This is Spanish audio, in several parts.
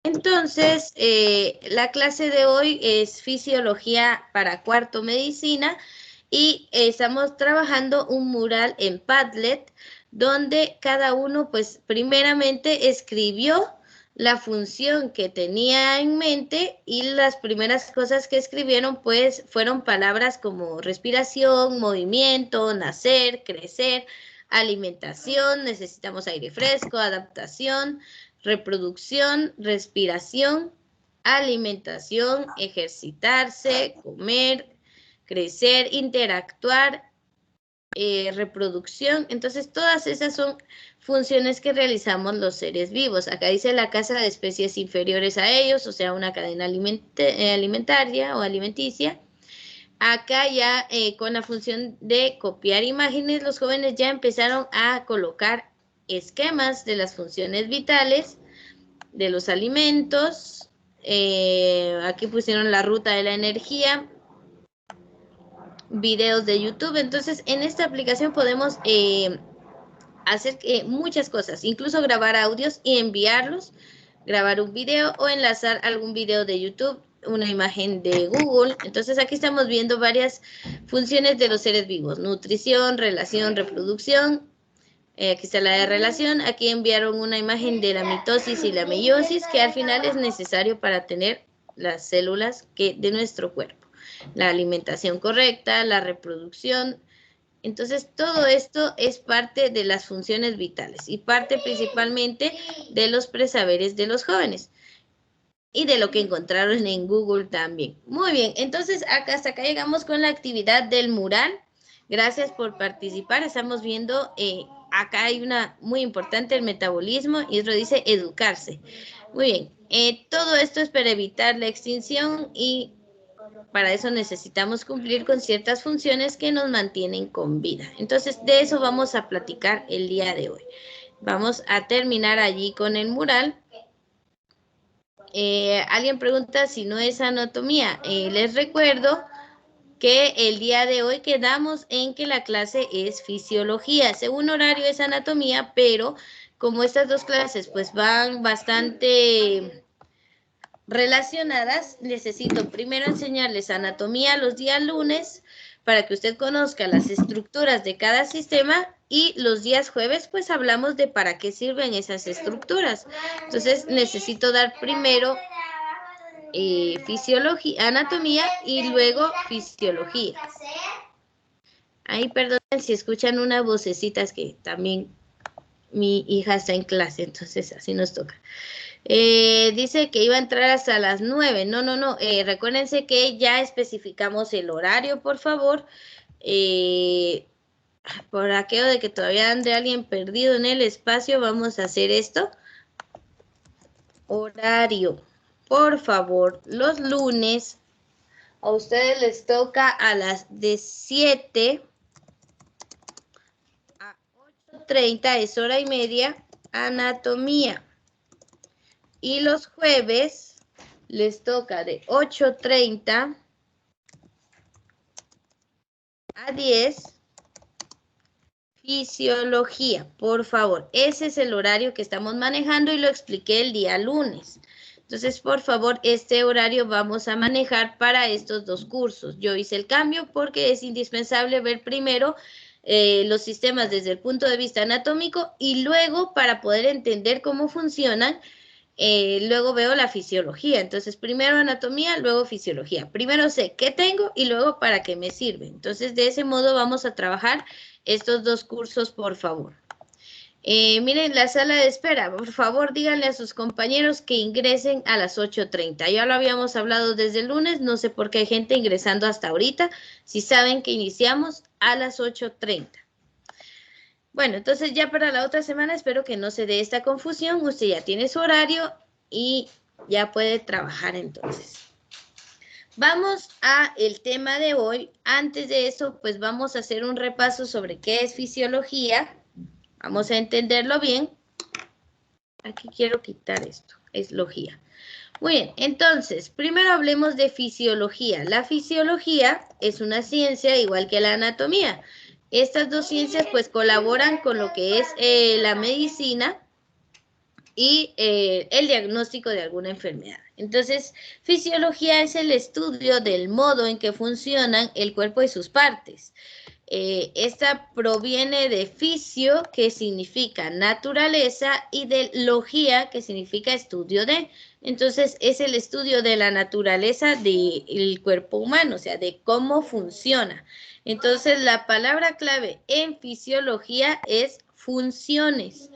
Entonces, la clase de hoy es Fisiología para cuarto medicina y estamos trabajando un mural en Padlet donde cada uno, pues, primeramente escribió la función que tenía en mente y las primeras cosas que escribieron, pues, fueron palabras como respiración, movimiento, nacer, crecer, alimentación, necesitamos aire fresco, adaptación, reproducción, respiración, alimentación, ejercitarse, comer, crecer, interactuar, reproducción. Entonces, todas esas son funciones que realizamos los seres vivos. Acá dice la casa de especies inferiores a ellos, o sea, una cadena alimentaria o alimenticia. Acá ya con la función de copiar imágenes, los jóvenes ya empezaron a colocar esquemas de las funciones vitales de los alimentos. Aquí pusieron la ruta de la energía, videos de YouTube. Entonces, en esta aplicación podemos hacer muchas cosas, incluso grabar audios y enviarlos, grabar un video o enlazar algún video de YouTube, una imagen de Google. Entonces, aquí estamos viendo varias funciones de los seres vivos: nutrición, relación, reproducción. Aquí está la de relación. Aquí enviaron una imagen de la mitosis y la meiosis, que al final es necesario para tener las células de nuestro cuerpo. La alimentación correcta, la reproducción. Entonces, todo esto es parte de las funciones vitales y parte principalmente de los presaberes de los jóvenes y de lo que encontraron en Google también. Muy bien, entonces hasta acá llegamos con la actividad del mural. Gracias por participar. Estamos viendo, acá hay una muy importante, el metabolismo, y otro dice educarse. Muy bien, todo esto es para evitar la extinción y para eso necesitamos cumplir con ciertas funciones que nos mantienen con vida. Entonces, de eso vamos a platicar el día de hoy. Vamos a terminar allí con el mural. Alguien pregunta si no es anatomía. Les recuerdo que el día de hoy quedamos en que la clase es fisiología. Según horario es anatomía, pero como estas dos clases pues van bastante relacionadas, necesito primero enseñarles anatomía los días lunes para que usted conozca las estructuras de cada sistema, y los días jueves pues hablamos de para qué sirven esas estructuras. Entonces necesito dar primero fisiología, anatomía y luego fisiología. Ahí perdonen si escuchan unas vocecitas, que también mi hija está en clase, entonces así nos toca. Dice que iba a entrar hasta las 9. No. Recuérdense que ya especificamos el horario, por favor. Por aquello de que todavía ande alguien perdido en el espacio, vamos a hacer esto. Horario. Por favor, los lunes a ustedes les toca a las de 7 a 8:30, es hora y media, anatomía. Y los jueves les toca de 8:30 a 10, fisiología. Por favor, ese es el horario que estamos manejando y lo expliqué el día lunes. Entonces, por favor, este horario vamos a manejar para estos dos cursos. Yo hice el cambio porque es indispensable ver primero los sistemas desde el punto de vista anatómico y luego, para poder entender cómo funcionan, luego veo la fisiología. Entonces, primero anatomía, luego fisiología. Primero sé qué tengo y luego para qué me sirve. Entonces, de ese modo vamos a trabajar estos dos cursos, por favor. Miren la sala de espera. Por favor, díganle a sus compañeros que ingresen a las 8:30. Ya lo habíamos hablado desde el lunes. No sé por qué hay gente ingresando hasta ahorita, si saben que iniciamos a las 8:30. Bueno, entonces ya para la otra semana espero que no se dé esta confusión. Usted ya tiene su horario y ya puede trabajar entonces. Vamos a el tema de hoy. Antes de eso, pues vamos a hacer un repaso sobre qué es fisiología. Vamos a entenderlo bien. Aquí quiero quitar esto, es logía. Muy bien, entonces, primero hablemos de fisiología. La fisiología es una ciencia igual que la anatomía. Estas dos ciencias pues colaboran con lo que es la medicina y el diagnóstico de alguna enfermedad. Entonces, fisiología es el estudio del modo en que funcionan el cuerpo y sus partes. Esta proviene de fisio, que significa naturaleza, y de logía, que significa estudio de. Entonces, es el estudio de la naturaleza del cuerpo humano, o sea, de cómo funciona. Entonces, la palabra clave en fisiología es funciones.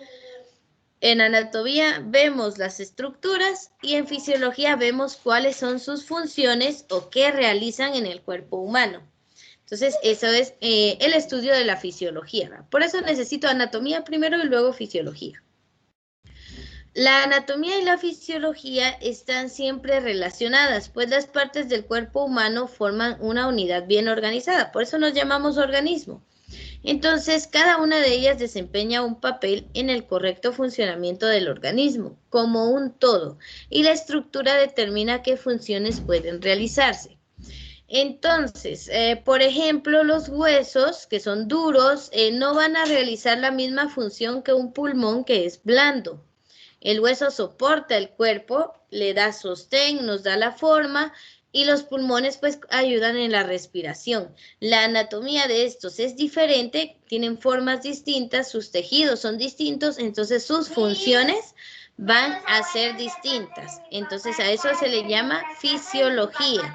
En anatomía vemos las estructuras y en fisiología vemos cuáles son sus funciones o qué realizan en el cuerpo humano. Entonces, eso es el estudio de la fisiología, ¿verdad? Por eso necesito anatomía primero y luego fisiología. La anatomía y la fisiología están siempre relacionadas, pues las partes del cuerpo humano forman una unidad bien organizada, por eso nos llamamos organismo. Entonces, cada una de ellas desempeña un papel en el correcto funcionamiento del organismo, como un todo, y la estructura determina qué funciones pueden realizarse. Entonces, por ejemplo, los huesos, que son duros, no van a realizar la misma función que un pulmón que es blando. El hueso soporta el cuerpo, le da sostén, nos da la forma, y los pulmones pues ayudan en la respiración. La anatomía de estos es diferente, tienen formas distintas, sus tejidos son distintos, entonces sus funciones van a ser distintas. Entonces a eso se le llama fisiología.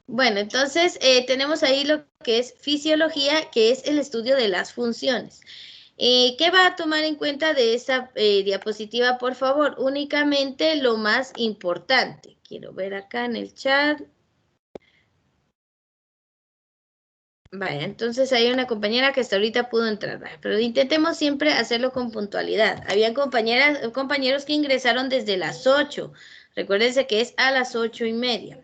Bueno, entonces tenemos ahí lo que es fisiología, que es el estudio de las funciones. ¿Qué va a tomar en cuenta de esta diapositiva, por favor? Únicamente lo más importante. Quiero ver acá en el chat. Vaya, entonces hay una compañera que hasta ahorita pudo entrar, ¿vale? Pero intentemos siempre hacerlo con puntualidad. Habían compañeros que ingresaron desde las 8. Recuérdense que es a las 8:30.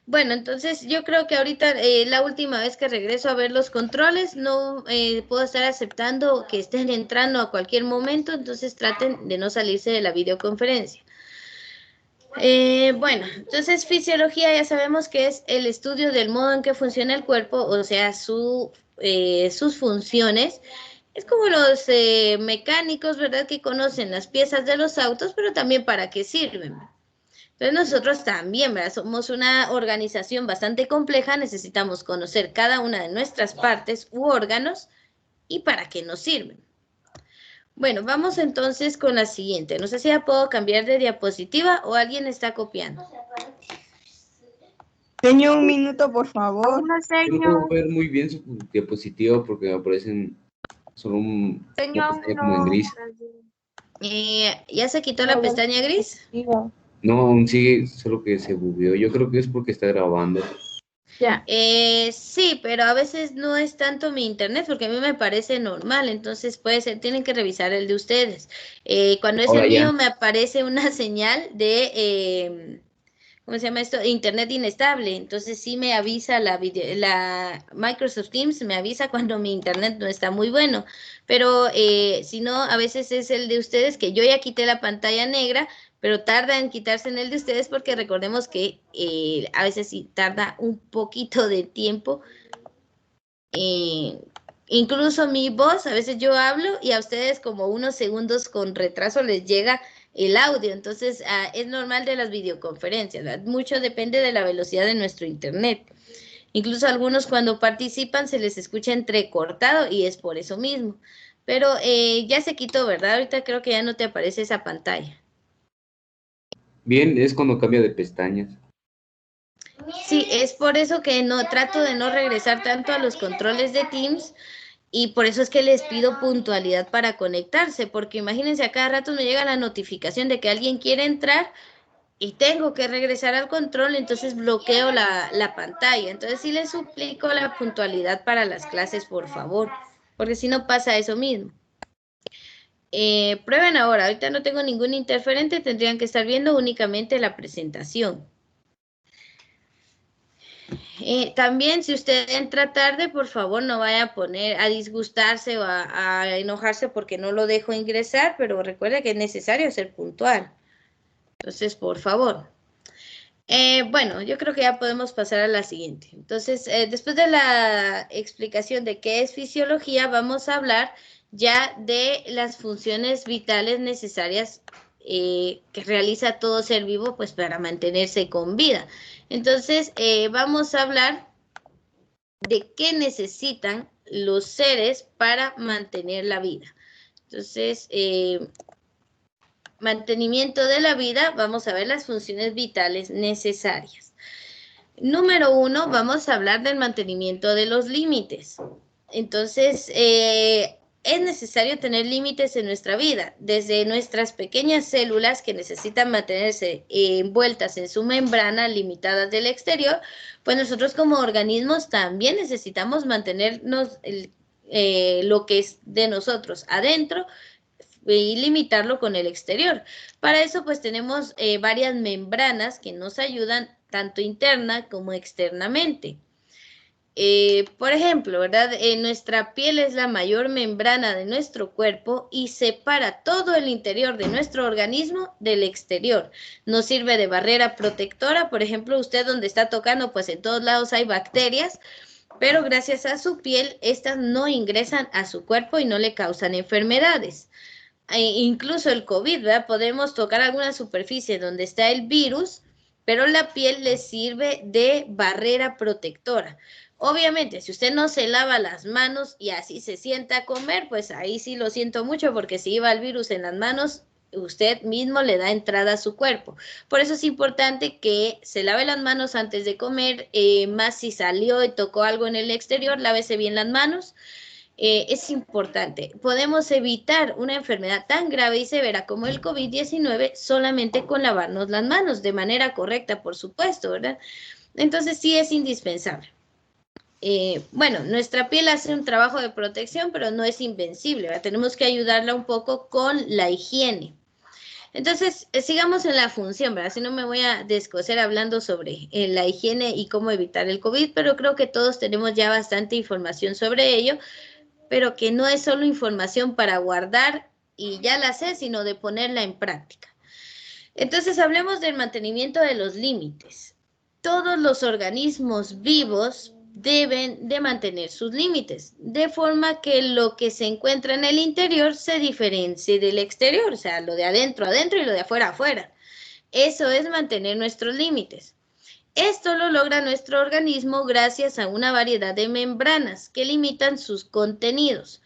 Bueno, entonces yo creo que ahorita la última vez que regreso a ver los controles, no puedo estar aceptando que estén entrando a cualquier momento, entonces traten de no salirse de la videoconferencia. Bueno, entonces fisiología ya sabemos que es el estudio del modo en que funciona el cuerpo, o sea, sus funciones. Es como los mecánicos, ¿verdad? Que conocen las piezas de los autos, pero también para qué sirven. Entonces nosotros también, ¿verdad? Somos una organización bastante compleja, necesitamos conocer cada una de nuestras partes u órganos y para qué nos sirven. Bueno, vamos entonces con la siguiente. No sé si ya puedo cambiar de diapositiva o alguien está copiando. Señor, un minuto, por favor. No puedo ver muy bien su diapositiva porque me aparecen solo una pestaña como en gris. ¿Ya se quitó la pestaña gris? No, aún sigue, solo que se bugueó. Yo creo que es porque está grabando. Ya. Sí, pero a veces no es tanto mi internet porque a mí me parece normal, entonces puede ser, tienen que revisar el de ustedes. Cuando es Ahora el ya. mío me aparece una señal de, ¿cómo se llama esto? Internet inestable, entonces sí me avisa la Microsoft Teams, me avisa cuando mi internet no está muy bueno, pero si no, a veces es el de ustedes que yo ya quité la pantalla negra, pero tarda en quitarse en el de ustedes porque recordemos que a veces sí tarda un poquito de tiempo. Incluso mi voz, a veces yo hablo y a ustedes como unos segundos con retraso les llega el audio, entonces es normal de las videoconferencias, ¿verdad? Mucho depende de la velocidad de nuestro internet. Incluso algunos cuando participan se les escucha entrecortado y es por eso mismo. Pero ya se quitó, ¿verdad? Ahorita creo que ya no te aparece esa pantalla. Bien, es cuando cambia de pestañas. Sí, es por eso que no trato de no regresar tanto a los controles de Teams y por eso es que les pido puntualidad para conectarse, porque imagínense a cada rato me llega la notificación de que alguien quiere entrar y tengo que regresar al control, entonces bloqueo la pantalla. Entonces sí les suplico la puntualidad para las clases, por favor, porque si no pasa eso mismo. Prueben ahora, ahorita no tengo ningún interferente, tendrían que estar viendo únicamente la presentación. También si usted entra tarde, por favor no vaya a poner a disgustarse o a enojarse porque no lo dejo ingresar, pero recuerde que es necesario ser puntual. Entonces, por favor. Bueno, yo creo que ya podemos pasar a la siguiente. Entonces, después de la explicación de qué es fisiología, vamos a hablar ya de las funciones vitales necesarias que realiza todo ser vivo, pues para mantenerse con vida. Entonces, vamos a hablar de qué necesitan los seres para mantener la vida. Entonces, mantenimiento de la vida, vamos a ver las funciones vitales necesarias. Número 1, vamos a hablar del mantenimiento de los límites. Entonces, es necesario tener límites en nuestra vida, desde nuestras pequeñas células que necesitan mantenerse envueltas en su membrana, limitadas del exterior, pues nosotros como organismos también necesitamos mantenernos lo que es de nosotros adentro y limitarlo con el exterior. Para eso pues tenemos varias membranas que nos ayudan tanto interna como externamente. Por ejemplo, ¿verdad? Nuestra piel es la mayor membrana de nuestro cuerpo y separa todo el interior de nuestro organismo del exterior. Nos sirve de barrera protectora. Por ejemplo, usted donde está tocando, pues en todos lados hay bacterias, pero gracias a su piel, estas no ingresan a su cuerpo y no le causan enfermedades. Incluso el COVID, ¿verdad? Podemos tocar alguna superficie donde está el virus, pero la piel le sirve de barrera protectora. Obviamente, si usted no se lava las manos y así se sienta a comer, pues ahí sí lo siento mucho, porque si lleva el virus en las manos, usted mismo le da entrada a su cuerpo. Por eso es importante que se lave las manos antes de comer, más si salió y tocó algo en el exterior, lávese bien las manos. Es importante. Podemos evitar una enfermedad tan grave y severa como el COVID-19 solamente con lavarnos las manos de manera correcta, por supuesto, ¿verdad? Entonces sí es indispensable. Bueno, nuestra piel hace un trabajo de protección, pero no es invencible, ¿verdad? Tenemos que ayudarla un poco con la higiene. Entonces, sigamos en la función, ¿verdad? Si no me voy a descoser hablando sobre la higiene y cómo evitar el COVID, pero creo que todos tenemos ya bastante información sobre ello, pero que no es solo información para guardar y ya la sé, sino de ponerla en práctica. Entonces, hablemos del mantenimiento de los límites. Todos los organismos vivos deben de mantener sus límites, de forma que lo que se encuentra en el interior se diferencie del exterior, o sea, lo de adentro, adentro y lo de afuera, afuera. Eso es mantener nuestros límites. Esto lo logra nuestro organismo gracias a una variedad de membranas que limitan sus contenidos.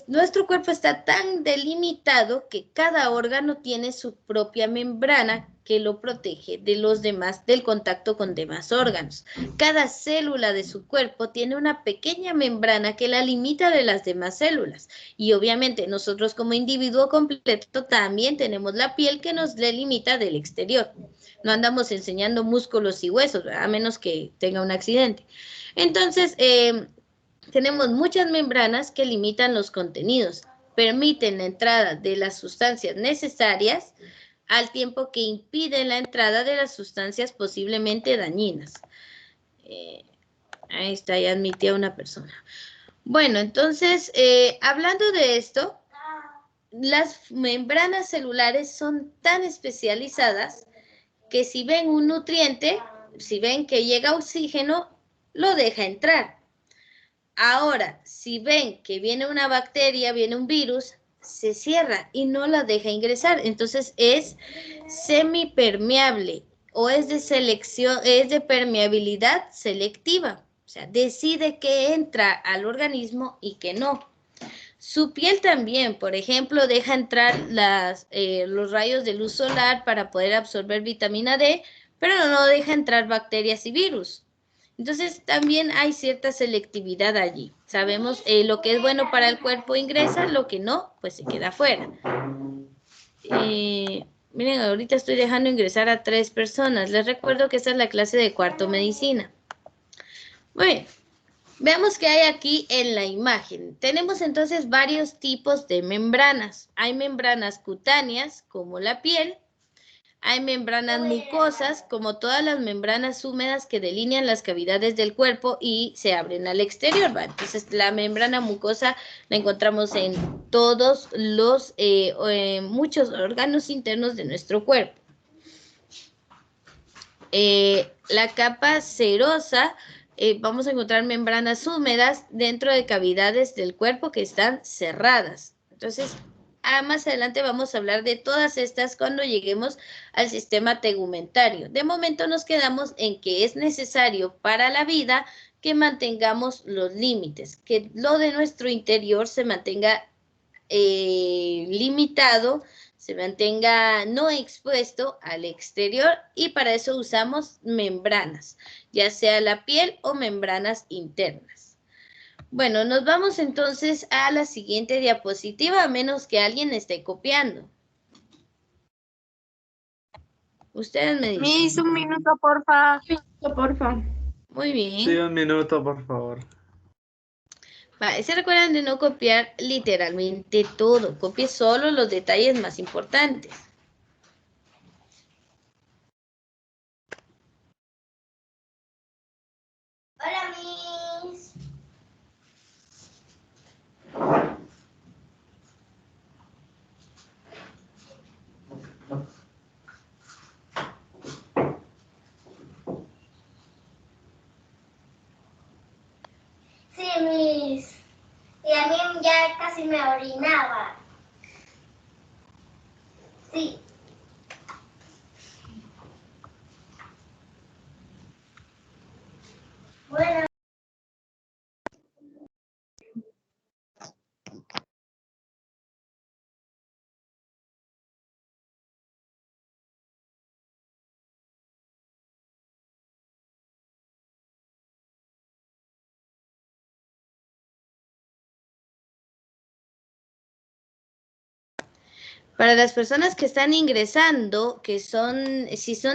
Nuestro cuerpo está tan delimitado que cada órgano tiene su propia membrana que lo protege de los demás, del contacto con demás órganos. Cada célula de su cuerpo tiene una pequeña membrana que la limita de las demás células. Y obviamente nosotros como individuo completo también tenemos la piel que nos le limita del exterior. No andamos enseñando músculos y huesos, a menos que tenga un accidente. Entonces, tenemos muchas membranas que limitan los contenidos, permiten la entrada de las sustancias necesarias al tiempo que impiden la entrada de las sustancias posiblemente dañinas. Ahí está, ya admití a una persona. Bueno, entonces, hablando de esto, las membranas celulares son tan especializadas que si ven un nutriente, si ven que llega oxígeno, lo deja entrar. Ahora, si ven que viene una bacteria, viene un virus, se cierra y no la deja ingresar. Entonces es semipermeable o es de selección, es de permeabilidad selectiva. O sea, decide qué entra al organismo y qué no. Su piel también, por ejemplo, deja entrar los rayos de luz solar para poder absorber vitamina D, pero no deja entrar bacterias y virus. Entonces, también hay cierta selectividad allí. Sabemos lo que es bueno para el cuerpo ingresa, lo que no, pues se queda fuera. Miren, ahorita estoy dejando ingresar a 3 personas. Les recuerdo que esta es la clase de cuarto medicina. Bueno, veamos qué hay aquí en la imagen. Tenemos entonces varios tipos de membranas. Hay membranas cutáneas, como la piel. Hay membranas mucosas, como todas las membranas húmedas que delinean las cavidades del cuerpo y se abren al exterior, ¿va? Entonces, la membrana mucosa la encontramos en todos los, muchos órganos internos de nuestro cuerpo. La capa serosa vamos a encontrar membranas húmedas dentro de cavidades del cuerpo que están cerradas. Entonces, más adelante vamos a hablar de todas estas cuando lleguemos al sistema tegumentario. De momento nos quedamos en que es necesario para la vida que mantengamos los límites, que lo de nuestro interior se mantenga limitado, se mantenga no expuesto al exterior, y para eso usamos membranas, ya sea la piel o membranas internas. Bueno, nos vamos entonces a la siguiente diapositiva, a menos que alguien esté copiando. Ustedes me dicen. Miss, un minuto, porfa. Muy bien. Sí, un minuto, por favor. Se recuerdan de no copiar literalmente todo, copie solo los detalles más importantes. Hola, Miss. Sí, Miss. Y a mí ya casi me orinaba. Sí. Bueno. Para las personas que están ingresando, si son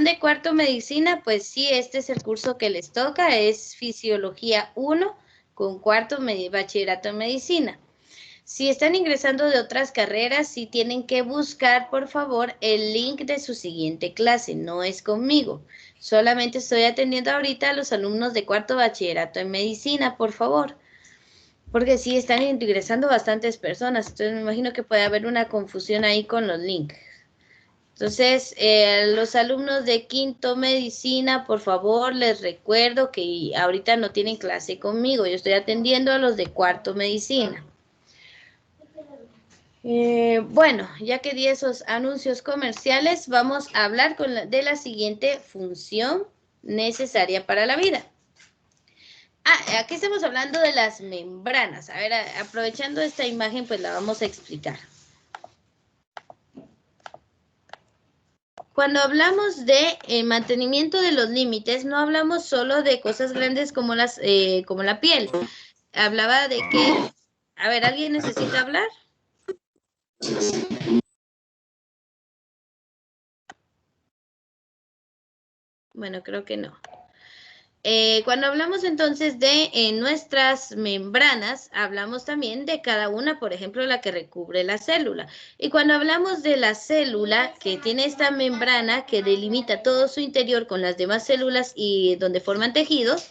de cuarto medicina, pues sí, este es el curso que les toca, es Fisiología 1 con cuarto bachillerato en medicina. Si están ingresando de otras carreras, sí tienen que buscar, por favor, el link de su siguiente clase, no es conmigo. Solamente estoy atendiendo ahorita a los alumnos de cuarto bachillerato en medicina, por favor. Porque sí están ingresando bastantes personas, entonces me imagino que puede haber una confusión ahí con los links. Entonces, los alumnos de quinto medicina, por favor, les recuerdo que ahorita no tienen clase conmigo, yo estoy atendiendo a los de cuarto medicina. Bueno, ya que di esos anuncios comerciales, vamos a hablar de la siguiente función necesaria para la vida. Aquí estamos hablando de las membranas. A ver, aprovechando esta imagen, pues la vamos a explicar. Cuando hablamos de mantenimiento de los límites, no hablamos solo de cosas grandes como la piel. Hablaba de que... A ver, ¿alguien necesita hablar? Bueno, creo que no. Cuando hablamos entonces de nuestras membranas, hablamos también de cada una, por ejemplo, la que recubre la célula. Y cuando hablamos de la célula que tiene esta membrana que delimita todo su interior con las demás células y donde forman tejidos,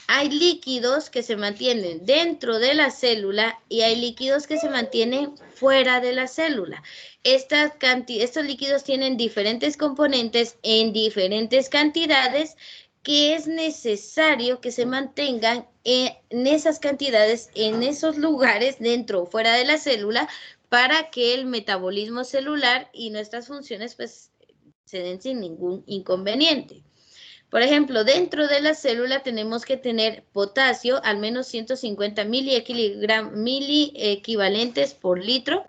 hay líquidos que se mantienen dentro de la célula y hay líquidos que se mantienen fuera de la célula. Estos líquidos tienen diferentes componentes en diferentes cantidades que es necesario que se mantengan en esas cantidades, en esos lugares, dentro o fuera de la célula, para que el metabolismo celular y nuestras funciones pues se den sin ningún inconveniente. Por ejemplo, dentro de la célula tenemos que tener potasio, al menos 150 miliequivalentes por litro,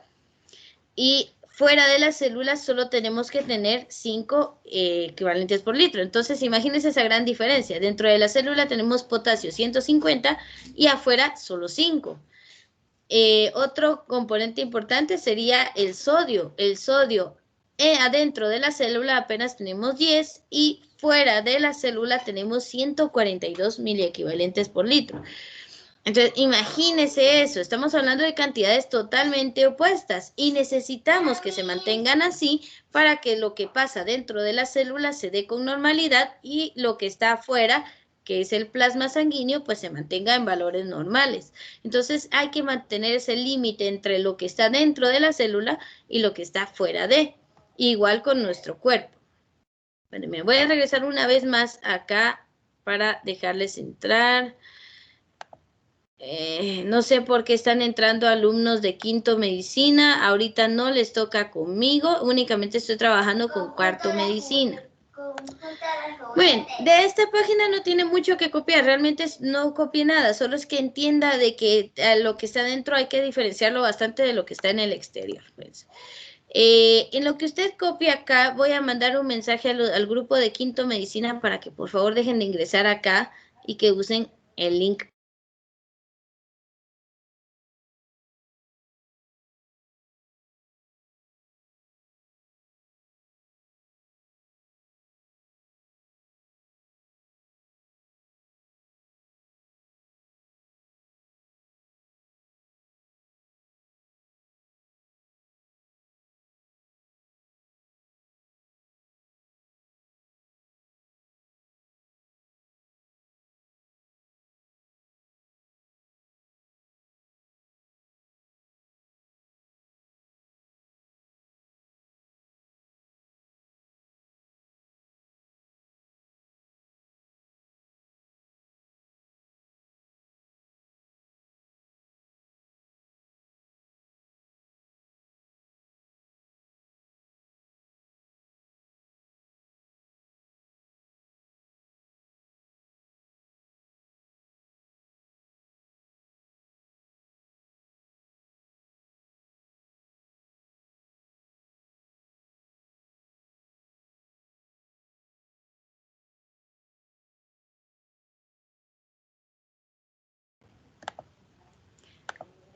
y fuera de las células solo tenemos que tener 5 equivalentes por litro. Entonces, imagínense esa gran diferencia. Dentro de la célula tenemos potasio 150 y afuera solo 5. Otro componente importante sería el sodio. El sodio adentro de la célula apenas tenemos 10 y fuera de la célula tenemos 142 miliequivalentes por litro. Entonces, imagínese eso, estamos hablando de cantidades totalmente opuestas y necesitamos que se mantengan así para que lo que pasa dentro de la célula se dé con normalidad y lo que está afuera, que es el plasma sanguíneo, pues se mantenga en valores normales. Entonces, hay que mantener ese límite entre lo que está dentro de la célula y lo que está fuera de, igual con nuestro cuerpo. Bueno, me voy a regresar una vez más acá para dejarles entrar. No sé por qué están entrando alumnos de quinto medicina. Ahorita no les toca conmigo, únicamente estoy trabajando con cuarto medicina. Bueno, de esta página no tiene mucho que copiar, realmente no copie nada, solo es que entienda de que lo que está dentro hay que diferenciarlo bastante de lo que está en el exterior. Pues. En lo que usted copia acá, voy a mandar un mensaje al grupo de quinto medicina para que por favor dejen de ingresar acá y que usen el link.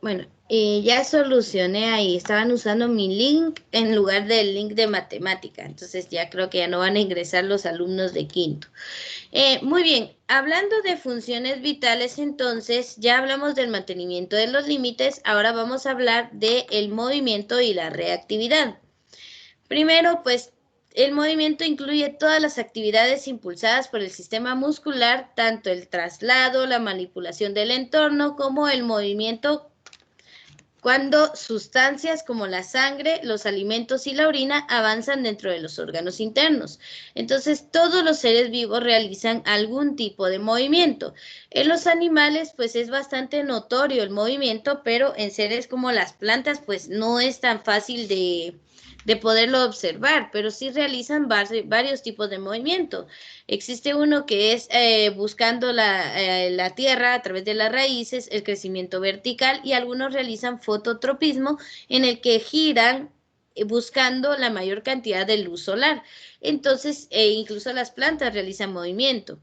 Bueno, ya solucioné ahí. Estaban usando mi link en lugar del link de matemática. Entonces ya creo que ya no van a ingresar los alumnos de quinto. Muy bien, hablando de funciones vitales, entonces ya hablamos del mantenimiento de los límites. Ahora vamos a hablar del movimiento y la reactividad. Primero, pues, el movimiento incluye todas las actividades impulsadas por el sistema muscular, tanto el traslado, la manipulación del entorno, como el movimiento cuando sustancias como la sangre, los alimentos y la orina avanzan dentro de los órganos internos. Entonces, todos los seres vivos realizan algún tipo de movimiento. En los animales, pues es bastante notorio el movimiento, pero en seres como las plantas, pues no es tan fácil de poderlo observar, pero sí realizan varios tipos de movimiento. Existe uno que es buscando la tierra a través de las raíces, el crecimiento vertical, y algunos realizan fototropismo en el que giran buscando la mayor cantidad de luz solar. Entonces, incluso las plantas realizan movimiento.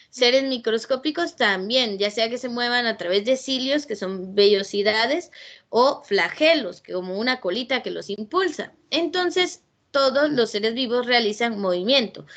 Seres microscópicos también, ya sea que se muevan a través de cilios, que son vellosidades, o flagelos, que como una colita que los impulsa. Entonces, todos los seres vivos realizan movimiento,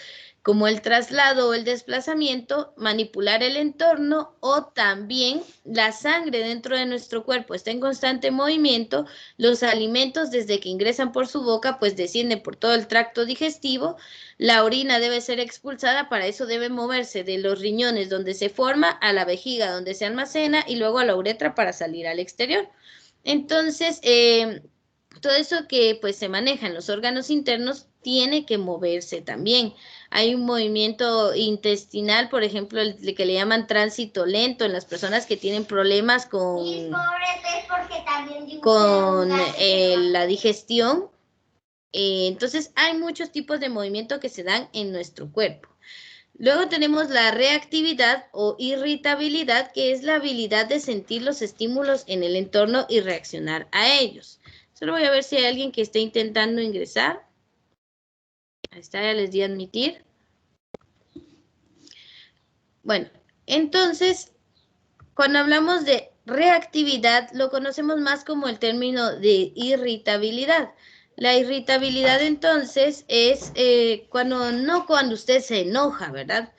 como el traslado o el desplazamiento, manipular el entorno, o también la sangre dentro de nuestro cuerpo está en constante movimiento. Los alimentos, desde que ingresan por su boca, pues descienden por todo el tracto digestivo. La orina debe ser expulsada, para eso debe moverse de los riñones donde se forma a la vejiga donde se almacena y luego a la uretra para salir al exterior. Entonces, todo eso que pues se maneja en los órganos internos tiene que moverse también. Hay un movimiento intestinal, por ejemplo, el que le llaman tránsito lento en las personas que tienen problemas con la digestión. Entonces, hay muchos tipos de movimiento que se dan en nuestro cuerpo. Luego tenemos la reactividad o irritabilidad, que es la habilidad de sentir los estímulos en el entorno y reaccionar a ellos. Solo voy a ver si hay alguien que esté intentando ingresar. Ahí está, ya les di a admitir. Bueno, entonces, cuando hablamos de reactividad, lo conocemos más como el término de irritabilidad. La irritabilidad, entonces, es cuando usted se enoja, ¿verdad?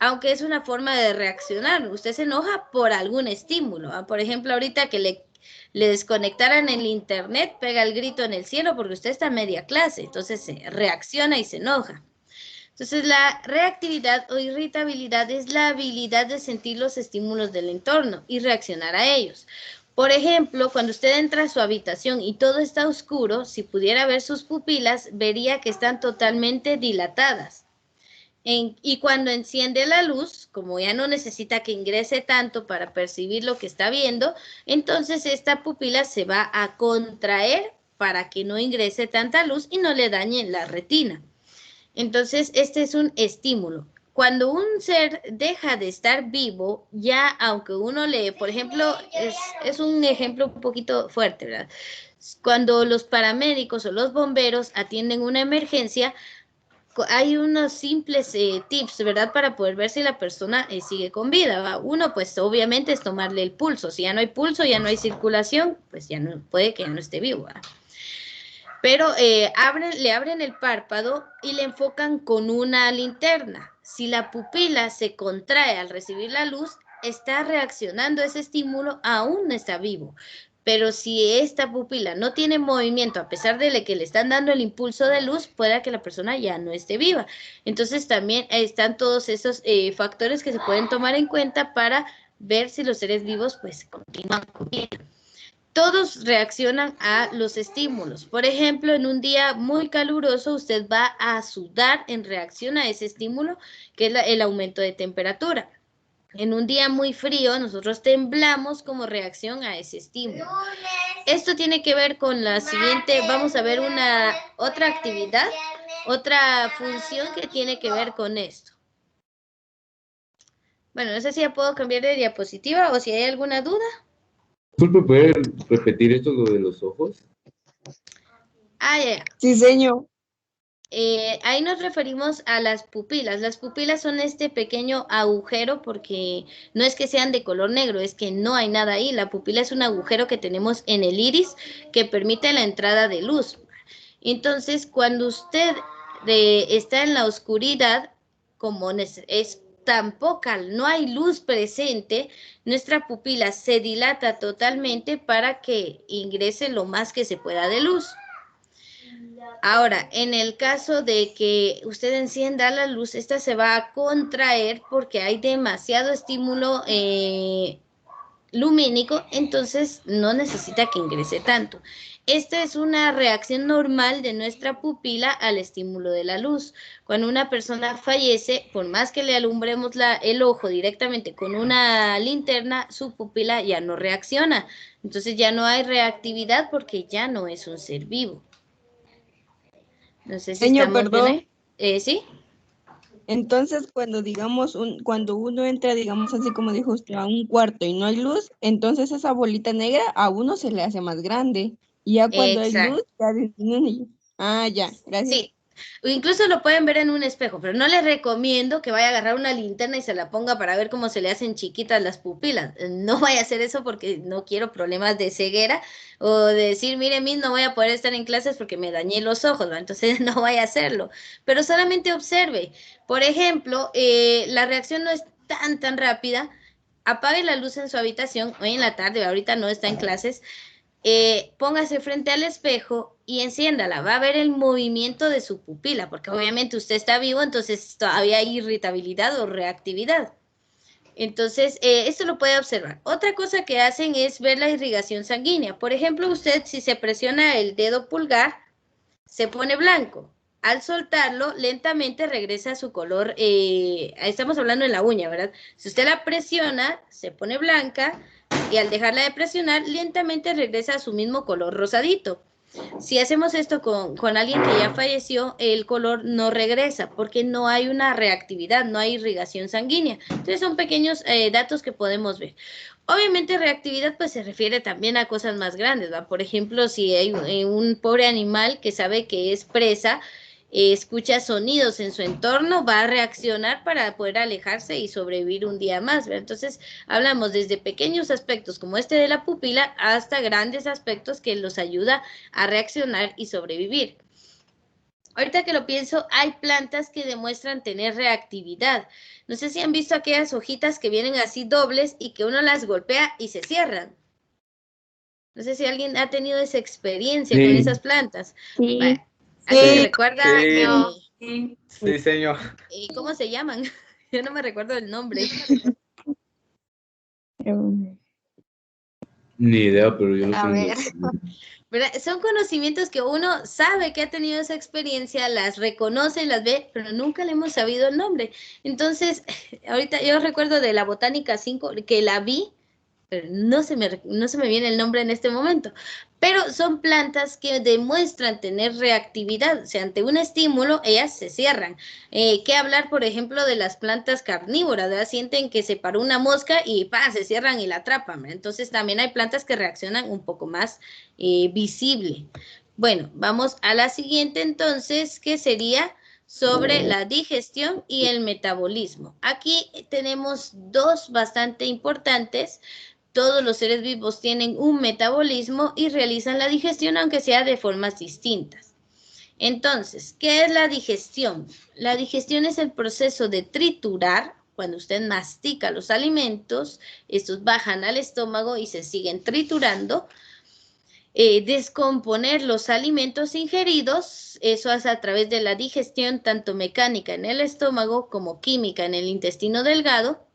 Aunque es una forma de reaccionar. Usted se enoja por algún estímulo, ¿ah? Por ejemplo, ahorita que le desconectaran el internet, pega el grito en el cielo porque usted está en media clase, entonces se reacciona y se enoja. Entonces, la reactividad o irritabilidad es la habilidad de sentir los estímulos del entorno y reaccionar a ellos. Por ejemplo, cuando usted entra a su habitación y todo está oscuro, si pudiera ver sus pupilas, vería que están totalmente dilatadas. Y cuando enciende la luz, como ya no necesita que ingrese tanto para percibir lo que está viendo, entonces esta pupila se va a contraer para que no ingrese tanta luz y no le dañe la retina. Entonces, este es un estímulo. Cuando un ser deja de estar vivo, ya aunque uno le, por ejemplo, es un ejemplo un poquito fuerte, ¿verdad? Cuando los paramédicos o los bomberos atienden una emergencia, hay unos simples tips, ¿verdad? Para poder ver si la persona sigue con vida, ¿va? Uno, pues obviamente es tomarle el pulso. Si ya no hay pulso, ya no hay circulación, pues ya no, puede que ya no esté vivo, ¿va? Pero le abren el párpado y le enfocan con una linterna. Si la pupila se contrae al recibir la luz, está reaccionando a ese estímulo, aún no está vivo. Pero si esta pupila no tiene movimiento, a pesar de que le están dando el impulso de luz, puede que la persona ya no esté viva. Entonces también están todos esos factores que se pueden tomar en cuenta para ver si los seres vivos pues continúan con vida. Todos reaccionan a los estímulos. Por ejemplo, en un día muy caluroso, usted va a sudar en reacción a ese estímulo, que es el aumento de temperatura. En un día muy frío, nosotros temblamos como reacción a ese estímulo. Esto tiene que ver con la siguiente, vamos a ver otra actividad, otra función que tiene que ver con esto. Bueno, no sé si ya puedo cambiar de diapositiva o si hay alguna duda. Disculpe, ¿puede repetir esto, lo de los ojos? Ah, ya. Sí, señor. Ahí nos referimos a las pupilas. Las pupilas son este pequeño agujero porque no es que sean de color negro, es que no hay nada ahí. La pupila es un agujero que tenemos en el iris que permite la entrada de luz. Entonces, cuando usted está en la oscuridad, como es tan poca, no hay luz presente, nuestra pupila se dilata totalmente para que ingrese lo más que se pueda de luz. Ahora, en el caso de que usted encienda la luz, esta se va a contraer porque hay demasiado estímulo lumínico, entonces no necesita que ingrese tanto. Esta es una reacción normal de nuestra pupila al estímulo de la luz. Cuando una persona fallece, por más que le alumbremos el ojo directamente con una linterna, su pupila ya no reacciona. Entonces ya no hay reactividad porque ya no es un ser vivo. No sé si Señor, estamos perdón. bien. ¿Sí? Entonces, cuando digamos, cuando uno entra, digamos así como dijo usted, a un cuarto y no hay luz, entonces esa bolita negra a uno se le hace más grande. Y ya cuando hay Exacto. luz, ya disminuye. Ah, ya, gracias. Sí, o incluso lo pueden ver en un espejo, pero no les recomiendo que vaya a agarrar una linterna y se la ponga para ver cómo se le hacen chiquitas las pupilas. No vaya a hacer eso porque no quiero problemas de ceguera o de decir, mire, no voy a poder estar en clases porque me dañé los ojos, ¿no? Entonces no vaya a hacerlo. Pero solamente observe. Por ejemplo, la reacción no es tan rápida. Apague la luz en su habitación hoy en la tarde, ahorita no está en clases. Póngase frente al espejo y enciéndala. Va a ver el movimiento de su pupila, porque obviamente usted está vivo, entonces todavía hay irritabilidad o reactividad. Entonces, esto lo puede observar. Otra cosa que hacen es ver la irrigación sanguínea. Por ejemplo, usted si se presiona el dedo pulgar, se pone blanco. Al soltarlo, lentamente regresa a su color, estamos hablando de la uña, ¿verdad? Si usted la presiona, se pone blanca y al dejarla de presionar, lentamente regresa a su mismo color rosadito. Si hacemos esto con alguien que ya falleció, el color no regresa porque no hay una reactividad, no hay irrigación sanguínea. Entonces son pequeños datos que podemos ver. Obviamente reactividad pues se refiere también a cosas más grandes, ¿va? Por ejemplo, si hay un pobre animal que sabe que es presa, escucha sonidos en su entorno, va a reaccionar para poder alejarse y sobrevivir un día más, ¿verdad? Entonces hablamos desde pequeños aspectos como este de la pupila hasta grandes aspectos que los ayuda a reaccionar y sobrevivir. Ahorita que lo pienso, hay plantas que demuestran tener reactividad. No sé si han visto aquellas hojitas que vienen así dobles y que uno las golpea y se cierran. No sé si alguien ha tenido esa experiencia con esas plantas. Sí. Vale. ¿Alguien recuerda? Sí, señor. ¿Cómo se llaman? Yo no me recuerdo el nombre. Ni idea, pero yo no A tengo. ver. ¿Verdad? Son conocimientos que uno sabe que ha tenido esa experiencia, las reconoce, las ve, pero nunca le hemos sabido el nombre. Entonces, ahorita yo recuerdo de la Botánica 5, que la vi, pero no se me viene el nombre en este momento. Pero son plantas que demuestran tener reactividad, o sea, ante un estímulo ellas se cierran. ¿Qué hablar, por ejemplo, de las plantas carnívoras? ¿Verdad? Sienten que se paró una mosca y ¡pam!, se cierran y la atrapan, ¿verdad? Entonces también hay plantas que reaccionan un poco más visible. Bueno, vamos a la siguiente entonces, que sería sobre la digestión y el metabolismo. Aquí tenemos dos bastante importantes. Todos los seres vivos tienen un metabolismo y realizan la digestión, aunque sea de formas distintas. Entonces, ¿qué es la digestión? La digestión es el proceso de triturar. Cuando usted mastica los alimentos, estos bajan al estómago y se siguen triturando. Descomponer los alimentos ingeridos, eso hace a través de la digestión, tanto mecánica en el estómago como química en el intestino delgado,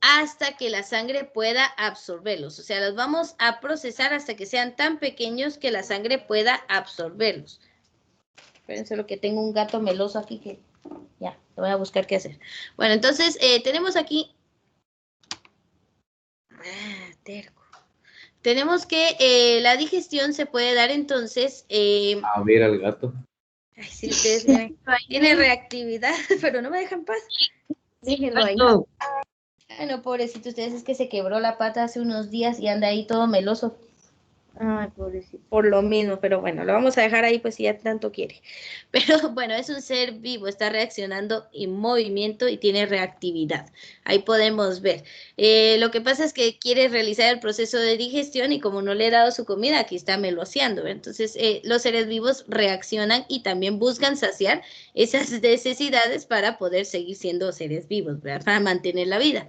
hasta que la sangre pueda absorberlos. O sea, los vamos a procesar hasta que sean tan pequeños que la sangre pueda absorberlos. Espérense, lo que tengo un gato meloso aquí que ya, te voy a buscar qué hacer. Bueno, entonces tenemos aquí... terco. Tenemos que la digestión se puede dar entonces... A ver al gato. Ay, sí, ustedes tiene reactividad, pero no me dejan paz. Déjenlo ahí. Ay, no, pobrecito, ustedes, es que se quebró la pata hace unos días y anda ahí todo meloso. Ay, pobrecito. Por lo mismo, pero bueno, lo vamos a dejar ahí pues si ya tanto quiere. Pero bueno, es un ser vivo, está reaccionando en movimiento y tiene reactividad. Ahí podemos ver. Lo que pasa es que quiere realizar el proceso de digestión y como no le he dado su comida, aquí está meloseando. Entonces, los seres vivos reaccionan y también buscan saciar esas necesidades para poder seguir siendo seres vivos, ¿verdad? Para mantener la vida.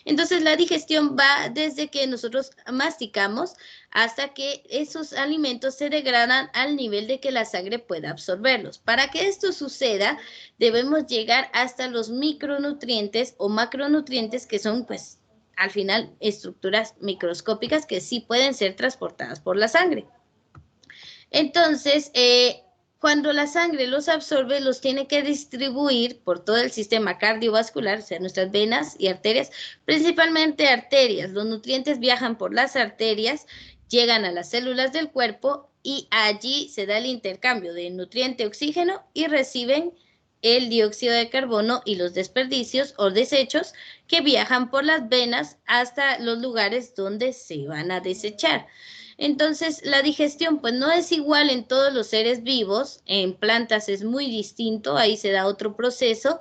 Entonces, la digestión va desde que nosotros masticamos hasta que esos alimentos se degradan al nivel de que la sangre pueda absorberlos. Para que esto suceda, debemos llegar hasta los micronutrientes o macronutrientes, que son, pues, al final, estructuras microscópicas que sí pueden ser transportadas por la sangre. Entonces, cuando la sangre los absorbe, los tiene que distribuir por todo el sistema cardiovascular, o sea, nuestras venas y arterias, principalmente arterias. Los nutrientes viajan por las arterias, llegan a las células del cuerpo y allí se da el intercambio de nutriente-oxígeno y reciben el dióxido de carbono y los desperdicios o desechos que viajan por las venas hasta los lugares donde se van a desechar. Entonces, la digestión pues no es igual en todos los seres vivos, en plantas es muy distinto, ahí se da otro proceso,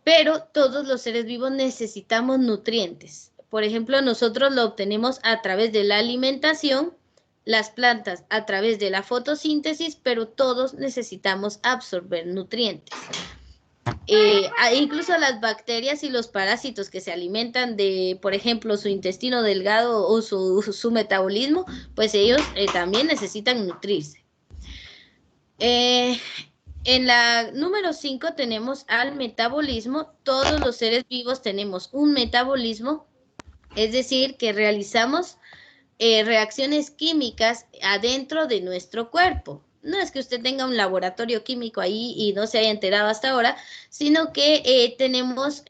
pero todos los seres vivos necesitamos nutrientes. Por ejemplo, nosotros lo obtenemos a través de la alimentación, las plantas a través de la fotosíntesis, pero todos necesitamos absorber nutrientes. Incluso las bacterias y los parásitos que se alimentan de, por ejemplo, su intestino delgado o su metabolismo, pues ellos también necesitan nutrirse. En la número 5 tenemos al metabolismo. Todos los seres vivos tenemos un metabolismo, es decir, que realizamos reacciones químicas adentro de nuestro cuerpo. No es que usted tenga un laboratorio químico ahí y no se haya enterado hasta ahora, sino que tenemos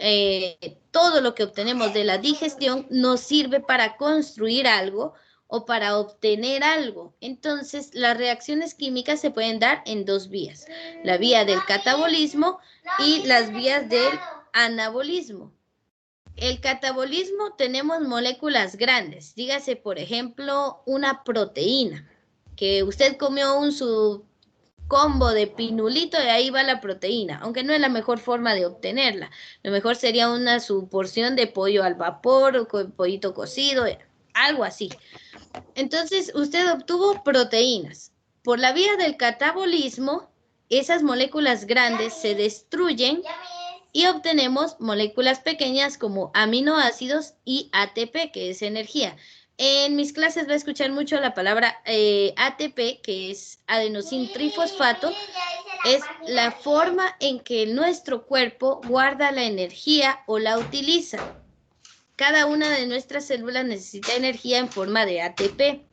todo lo que obtenemos de la digestión nos sirve para construir algo o para obtener algo. Entonces, las reacciones químicas se pueden dar en dos vías, la vía del catabolismo y las vías del anabolismo. El catabolismo tenemos moléculas grandes, dígase por ejemplo una proteína, que usted comió su combo de pinulito y ahí va la proteína, aunque no es la mejor forma de obtenerla. Lo mejor sería su porción de pollo al vapor o pollito cocido, algo así. Entonces usted obtuvo proteínas. Por la vía del catabolismo, esas moléculas grandes se destruyen y obtenemos moléculas pequeñas como aminoácidos y ATP, que es energía. En mis clases va a escuchar mucho la palabra ATP, que es adenosín trifosfato. Es la forma en que nuestro cuerpo guarda la energía o la utiliza. cada una de nuestras células necesita energía en forma de ATP.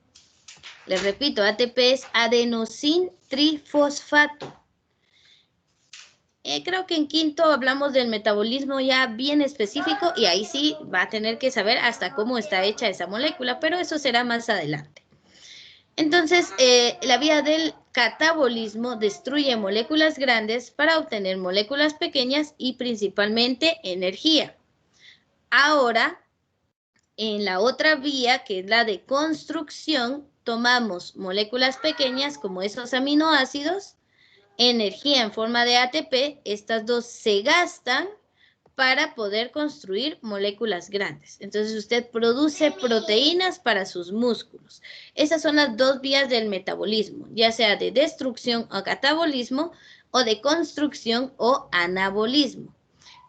Les repito, ATP es adenosín trifosfato. Creo que en quinto hablamos del metabolismo ya bien específico y ahí sí va a tener que saber hasta cómo está hecha esa molécula, pero eso será más adelante. Entonces, la vía del catabolismo destruye moléculas grandes para obtener moléculas pequeñas y principalmente energía. Ahora, en la otra vía, que es la de construcción, tomamos moléculas pequeñas como esos aminoácidos, energía en forma de ATP, estas dos se gastan para poder construir moléculas grandes. Entonces usted produce proteínas para sus músculos. Esas son las dos vías del metabolismo, ya sea de destrucción o catabolismo, o de construcción o anabolismo.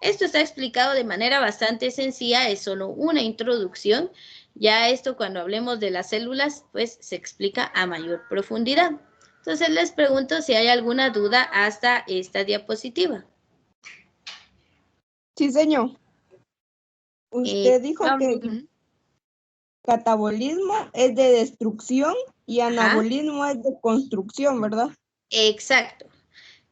Esto está explicado de manera bastante sencilla, es solo una introducción. Ya esto cuando hablemos de las células, pues se explica a mayor profundidad. Entonces les pregunto si hay alguna duda hasta esta diapositiva. Sí, señor. Usted dijo que catabolismo es de destrucción y anabolismo es de construcción, ¿verdad? Exacto.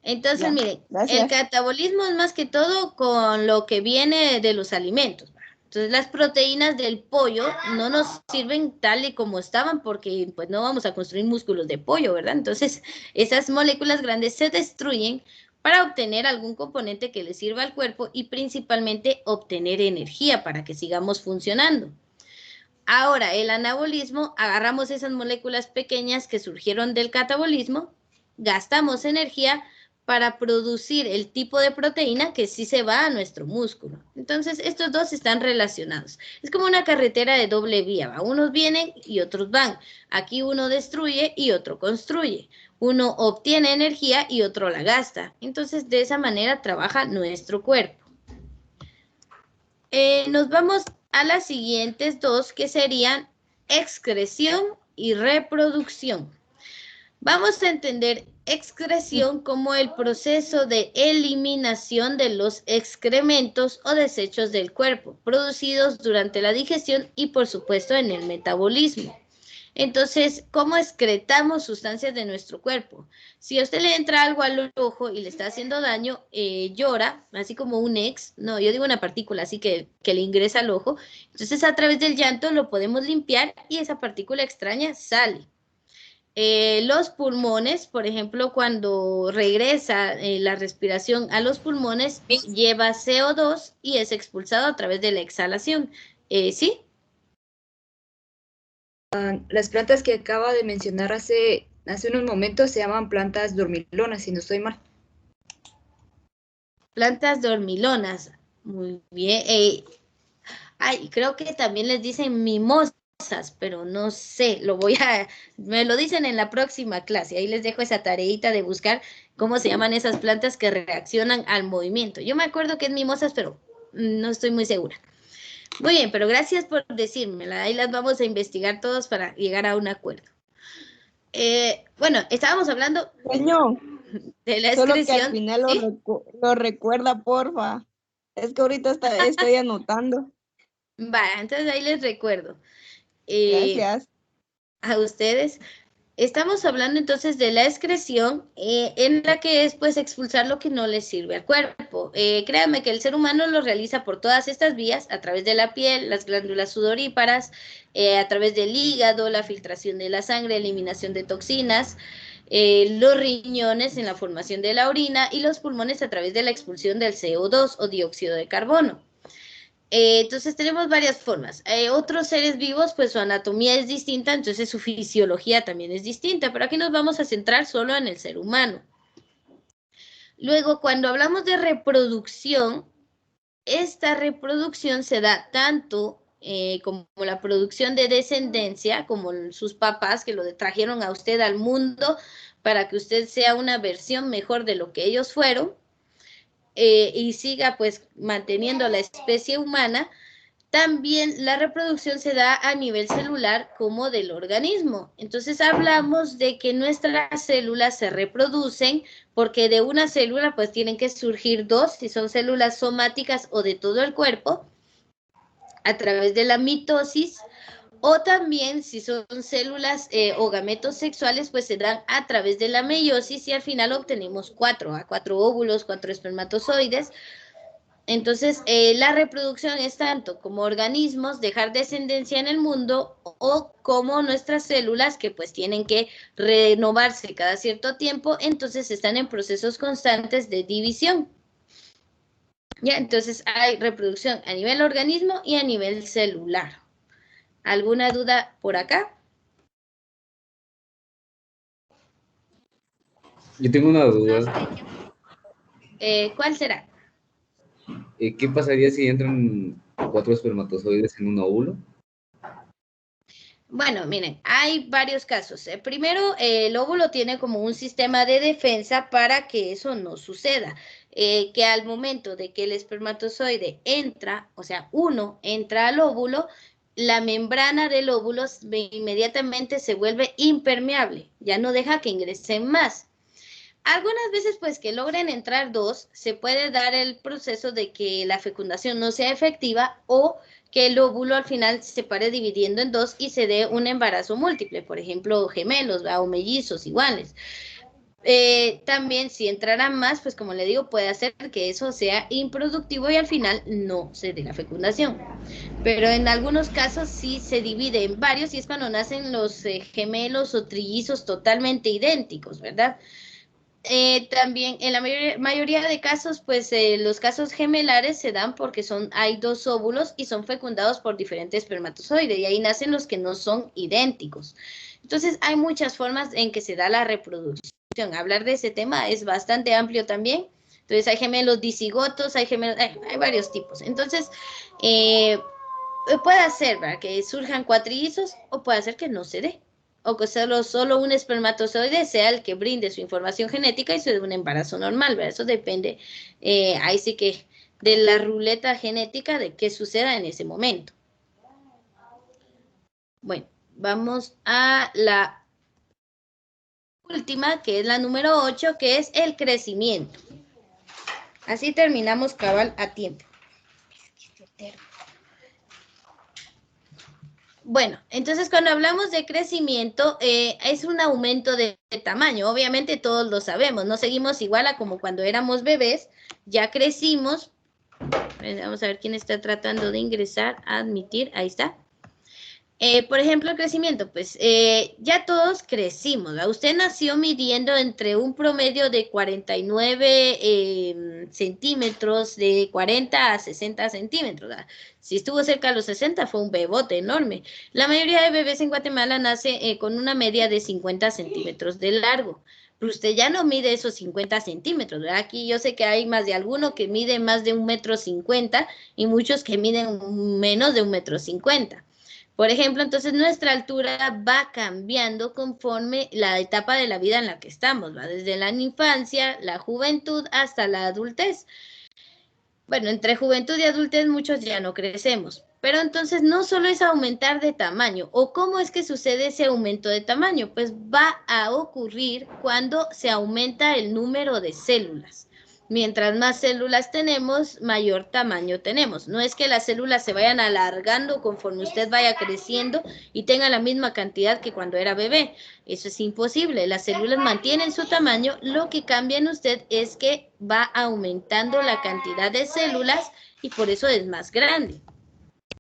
Entonces, Ya, miren, gracias. el catabolismo es más que todo con lo que viene de los alimentos. Entonces, las proteínas del pollo no nos sirven tal y como estaban porque pues no vamos a construir músculos de pollo, ¿verdad? Entonces, esas moléculas grandes se destruyen para obtener algún componente que le sirva al cuerpo y principalmente obtener energía para que sigamos funcionando. Ahora, el anabolismo, agarramos esas moléculas pequeñas que surgieron del catabolismo, gastamos energía para producir el tipo de proteína que sí se va a nuestro músculo. Entonces, estos dos están relacionados. Es como una carretera de doble vía, ¿va? Unos vienen y otros van. Aquí uno destruye y otro construye. Uno obtiene energía y otro la gasta. Entonces, de esa manera trabaja nuestro cuerpo. Nos vamos a las siguientes dos, que serían excreción y reproducción. Vamos a entender excreción como el proceso de eliminación de los excrementos o desechos del cuerpo, producidos durante la digestión y, por supuesto, en el metabolismo. Entonces, ¿cómo excretamos sustancias de nuestro cuerpo? Si a usted le entra algo al ojo y le está haciendo daño, llora, así como un no, yo digo una partícula así que le ingresa al ojo. Entonces, a través del llanto lo podemos limpiar y esa partícula extraña sale. Los pulmones, por ejemplo, cuando regresa la respiración a los pulmones, lleva CO2 y es expulsado a través de la exhalación. ¿Sí? Las plantas que acaba de mencionar hace unos momentos se llaman plantas dormilonas, si no estoy mal. Plantas dormilonas. Muy bien. Creo que también les dicen mimosas, pero no sé, me lo dicen en la próxima clase. Ahí les dejo esa tareita de buscar cómo se llaman esas plantas que reaccionan al movimiento. Yo me acuerdo que es mimosas, pero no estoy muy segura. Muy bien, pero gracias por decírmela. Ahí las vamos a investigar todos para llegar a un acuerdo. Bueno, estábamos hablando Señor, de la solo excreción. que al final ¿sí? lo recuerda, porfa. Es que ahorita estoy anotando. Va, entonces ahí les recuerdo. Gracias. A ustedes. Estamos hablando entonces de la excreción, en la que es pues expulsar lo que no le sirve al cuerpo. Créanme que el ser humano lo realiza por todas estas vías, a través de la piel, las glándulas sudoríparas, a través del hígado, la filtración de la sangre, eliminación de toxinas, los riñones en la formación de la orina y los pulmones a través de la expulsión del CO2 o dióxido de carbono. Entonces tenemos varias formas. Otros seres vivos, pues su anatomía es distinta, entonces su fisiología también es distinta, pero aquí nos vamos a centrar solo en el ser humano. Luego, cuando hablamos de reproducción, esta reproducción se da tanto como la producción de descendencia, como sus papás que lo trajeron a usted al mundo para que usted sea una versión mejor de lo que ellos fueron, y siga pues manteniendo la especie humana. También la reproducción se da a nivel celular como del organismo. Entonces hablamos de que nuestras células se reproducen porque de una célula pues tienen que surgir dos, si son células somáticas o de todo el cuerpo, a través de la mitosis, o también si son células o gametos sexuales, pues se dan a través de la meiosis y al final obtenemos 4 óvulos, 4 espermatozoides. Entonces, la reproducción es tanto como organismos, dejar descendencia en el mundo, o como nuestras células que pues tienen que renovarse cada cierto tiempo, entonces están en procesos constantes de división. Ya, entonces hay reproducción a nivel organismo y a nivel celular. ¿Alguna duda por acá? Yo tengo una duda. ¿Cuál será? ¿Qué pasaría si entran 4 espermatozoides en un óvulo? Bueno, miren, hay varios casos. Primero, el óvulo tiene como un sistema de defensa para que eso no suceda. Que al momento de que el espermatozoide entra, o sea, uno entra al óvulo, la membrana del óvulo inmediatamente se vuelve impermeable, ya no deja que ingresen más. Algunas veces, pues, que logren entrar 2, se puede dar el proceso de que la fecundación no sea efectiva o que el óvulo al final se pare dividiendo en 2 y se dé un embarazo múltiple, por ejemplo, gemelos o mellizos iguales. También si entraran más, pues como le digo, puede hacer que eso sea improductivo y al final no se dé la fecundación. Pero en algunos casos sí se divide en varios y es cuando nacen los gemelos o trillizos totalmente idénticos, ¿verdad? También en la mayoría de casos, pues los casos gemelares se dan porque hay 2 óvulos y son fecundados por diferentes espermatozoides y ahí nacen los que no son idénticos. Entonces hay muchas formas en que se da la reproducción. Hablar de ese tema es bastante amplio también. Entonces hay gemelos dicigotos, hay varios tipos. Entonces puede ser, ¿verdad?, que surjan cuatrillizos o puede ser que no se dé. O que solo un espermatozoide sea el que brinde su información genética y se dé un embarazo normal, ¿verdad? Eso depende, ahí sí que, de la ruleta genética de qué suceda en ese momento. Bueno, vamos a la última, que es la número 8, que es el crecimiento. Así terminamos cabal a tiempo. Bueno, entonces cuando hablamos de crecimiento, es un aumento de tamaño. Obviamente todos lo sabemos, no seguimos igual a como cuando éramos bebés, ya crecimos. Vamos a ver quién está tratando de ingresar, admitir, ahí está. Por ejemplo, el crecimiento, pues ya todos crecimos, ¿verdad? Usted nació midiendo entre un promedio de 49 centímetros, de 40 a 60 centímetros, ¿verdad? Si estuvo cerca de los 60 fue un bebote enorme. La mayoría de bebés en Guatemala nace con una media de 50 centímetros de largo. Pero usted ya no mide esos 50 centímetros, ¿verdad? Aquí yo sé que hay más de alguno que mide más de 1,50 m y muchos que miden menos de 1,50 m. Por ejemplo, entonces nuestra altura va cambiando conforme la etapa de la vida en la que estamos, ¿va? Desde la infancia, la juventud, hasta la adultez. Bueno, entre juventud y adultez muchos ya no crecemos, pero entonces no solo es aumentar de tamaño, ¿o cómo es que sucede ese aumento de tamaño? Pues va a ocurrir cuando se aumenta el número de células. Mientras más células tenemos, mayor tamaño tenemos. No es que las células se vayan alargando conforme usted vaya creciendo y tenga la misma cantidad que cuando era bebé. Eso es imposible. Las células mantienen su tamaño. Lo que cambia en usted es que va aumentando la cantidad de células y por eso es más grande.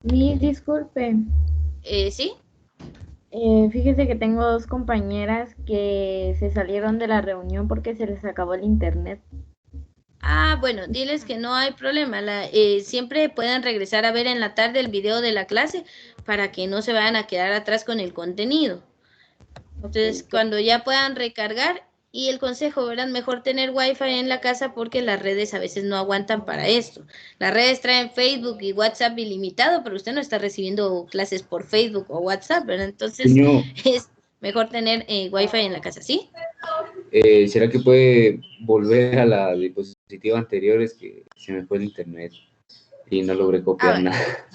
Disculpe. ¿Sí? Fíjese que tengo 2 compañeras que se salieron de la reunión porque se les acabó el internet. Ah, bueno, diles que no hay problema. Siempre pueden regresar a ver en la tarde el video de la clase para que no se vayan a quedar atrás con el contenido. Entonces, cuando ya puedan recargar, y el consejo, ¿verdad? Mejor tener Wi-Fi en la casa porque las redes a veces no aguantan para esto. Las redes traen Facebook y WhatsApp ilimitado, pero usted no está recibiendo clases por Facebook o WhatsApp, ¿verdad? Entonces, es mejor tener Wi-Fi en la casa, ¿sí? ¿Será que puede volver a la diapositiva anterior? Es que se me fue el internet y no logré copiar nada.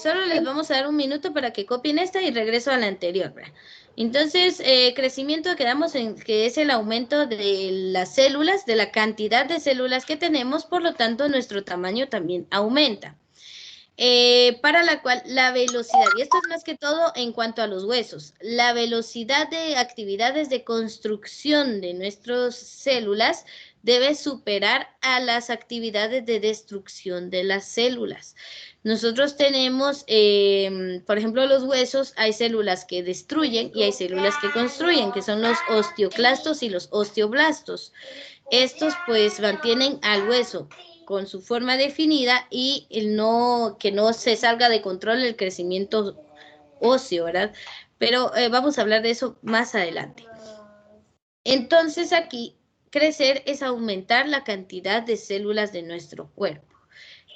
Solo les vamos a dar un minuto para que copien esta y regreso a la anterior, ¿verdad? Entonces, crecimiento quedamos en que es el aumento de las células, de la cantidad de células que tenemos, por lo tanto, nuestro tamaño también aumenta. para la cual la velocidad, y esto es más que todo en cuanto a los huesos, la velocidad de actividades de construcción de nuestras células debe superar a las actividades de destrucción de las células. Nosotros tenemos, por ejemplo, los huesos, hay células que destruyen y hay células que construyen, que son los osteoclastos y los osteoblastos. Estos pues mantienen al hueso con su forma definida y que no se salga de control el crecimiento óseo, ¿verdad? Pero vamos a hablar de eso más adelante. Entonces aquí, crecer es aumentar la cantidad de células de nuestro cuerpo.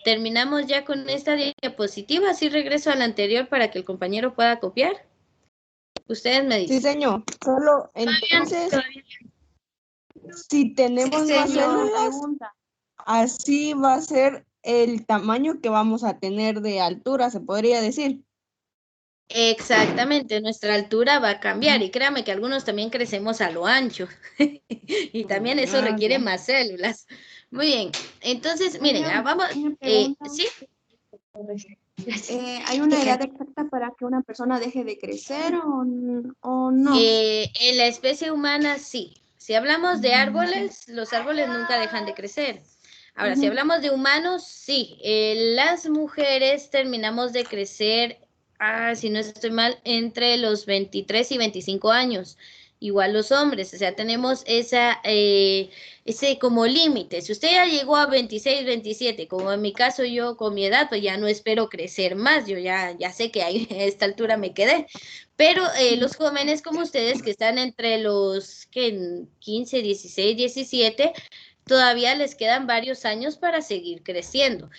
Terminamos ya con esta diapositiva, así regreso a la anterior para que el compañero pueda copiar. Ustedes me dicen. Sí, señor. Solo entonces, si tenemos más células, así va a ser el tamaño que vamos a tener de altura, se podría decir. Exactamente, nuestra altura va a cambiar y créame que algunos también crecemos a lo ancho y también eso requiere más células. Muy bien, entonces miren, vamos, ¿sí? ¿Hay una edad exacta para que una persona deje de crecer o no? En la especie humana sí. Si hablamos de árboles, los árboles nunca dejan de crecer. Ahora, si hablamos de humanos, sí. Las mujeres terminamos de crecer, si no estoy mal, entre los 23 y 25 años. Igual los hombres, o sea, tenemos ese como límite. Si usted ya llegó a 26, 27, como en mi caso yo con mi edad, pues ya no espero crecer más, yo ya sé que a esta altura me quedé. Pero los jóvenes como ustedes que están entre los 15, 16, 17, todavía les quedan varios años para seguir creciendo.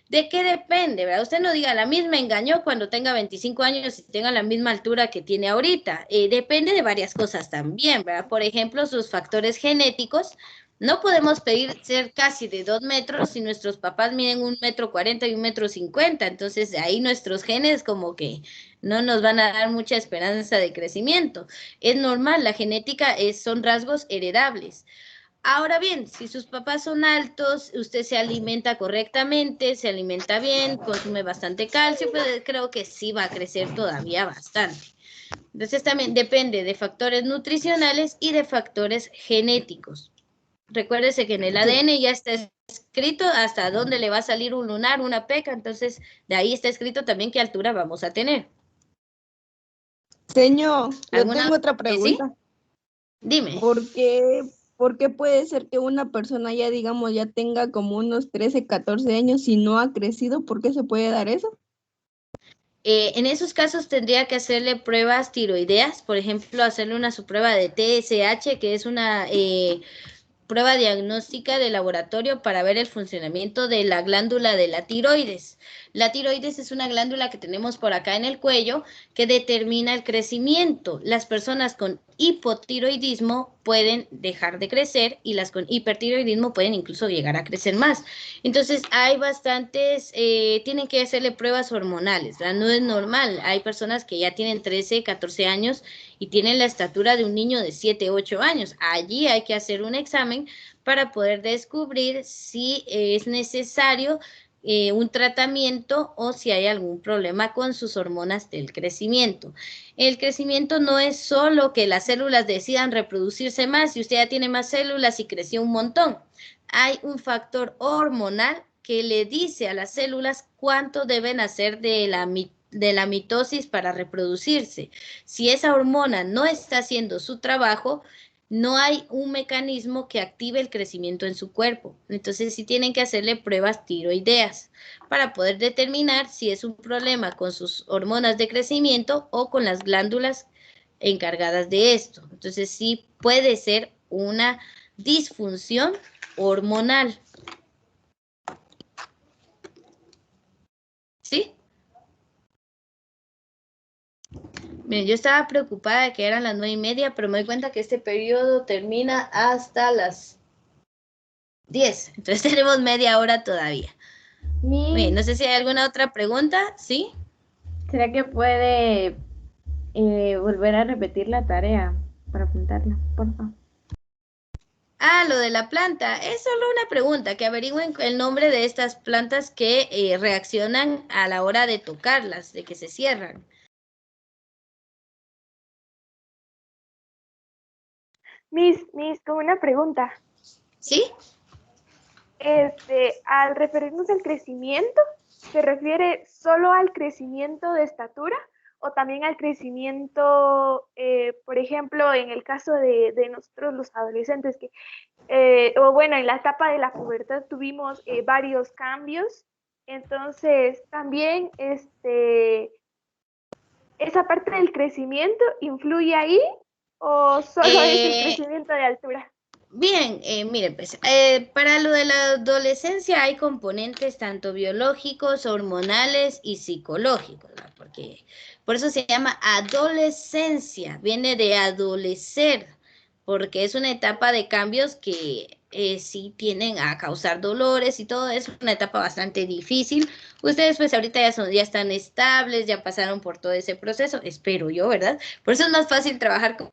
¿De qué depende? ¿Verdad? Usted no diga, la misma engañó cuando tenga 25 años y tenga la misma altura que tiene ahorita. Depende de varias cosas también, ¿verdad? Por ejemplo, sus factores genéticos. No podemos pedir ser casi de 2 metros si nuestros papás miden 1,40 m y 1,50 m. Entonces, ahí nuestros genes como que no nos van a dar mucha esperanza de crecimiento. Es normal, la genética son rasgos heredables. Ahora bien, si sus papás son altos, usted se alimenta correctamente, se alimenta bien, consume bastante calcio, pues creo que sí va a crecer todavía bastante. Entonces también depende de factores nutricionales y de factores genéticos. Recuérdese que en el ADN ya está escrito hasta dónde le va a salir un lunar, una peca, entonces de ahí está escrito también qué altura vamos a tener. Señor, yo tengo otra pregunta. ¿Sí? Dime. ¿Por qué puede ser que una persona ya, digamos, ya tenga como unos 13, 14 años y no ha crecido? ¿Por qué se puede dar eso? En esos casos tendría que hacerle pruebas tiroideas, por ejemplo, hacerle una subprueba de TSH, que es una prueba diagnóstica de laboratorio para ver el funcionamiento de la glándula de la tiroides. La tiroides es una glándula que tenemos por acá en el cuello que determina el crecimiento. Las personas con hipotiroidismo pueden dejar de crecer y las con hipertiroidismo pueden incluso llegar a crecer más. Entonces hay bastantes, tienen que hacerle pruebas hormonales, ¿verdad? No es normal. Hay personas que ya tienen 13, 14 años y tienen la estatura de un niño de 7, 8 años. Allí hay que hacer un examen para poder descubrir si es necesario un tratamiento o si hay algún problema con sus hormonas del crecimiento. El crecimiento no es solo que las células decidan reproducirse más y usted ya tiene más células y creció un montón. Hay un factor hormonal que le dice a las células cuánto deben hacer de la mitosis para reproducirse. Si esa hormona no está haciendo su trabajo, no hay un mecanismo que active el crecimiento en su cuerpo. Entonces sí tienen que hacerle pruebas tiroideas para poder determinar si es un problema con sus hormonas de crecimiento o con las glándulas encargadas de esto. Entonces sí puede ser una disfunción hormonal. ¿Sí? Miren, yo estaba preocupada de que eran las 9:30, pero me doy cuenta que este periodo termina hasta las 10. Entonces tenemos media hora todavía. Bien, no sé si hay alguna otra pregunta, ¿sí? ¿Será que puede volver a repetir la tarea para apuntarla, por favor? Ah, lo de la planta. Es solo una pregunta, que averigüen el nombre de estas plantas que reaccionan a la hora de tocarlas, de que se cierran. Miss, con una pregunta. ¿Sí? Al referirnos al crecimiento, ¿se refiere solo al crecimiento de estatura o también al crecimiento, por ejemplo, en el caso de nosotros los adolescentes, o bueno, en la etapa de la pubertad tuvimos varios cambios? Entonces, también esa parte del crecimiento influye ahí o solo es el crecimiento de altura. Bien, miren, pues, para lo de la adolescencia hay componentes tanto biológicos, hormonales y psicológicos, ¿verdad? Porque por eso se llama adolescencia, viene de adolecer, porque es una etapa de cambios que sí tienden a causar dolores y todo eso, es una etapa bastante difícil. Ustedes pues ahorita ya están estables, ya pasaron por todo ese proceso, espero yo, ¿verdad? Por eso es más fácil trabajar con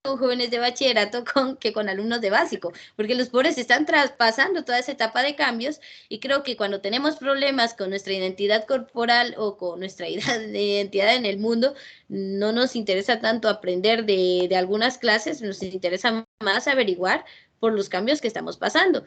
jóvenes de bachillerato que con alumnos de básico, porque los pobres están traspasando toda esa etapa de cambios y creo que cuando tenemos problemas con nuestra identidad corporal o con nuestra identidad en el mundo, no nos interesa tanto aprender de algunas clases, nos interesa más averiguar por los cambios que estamos pasando.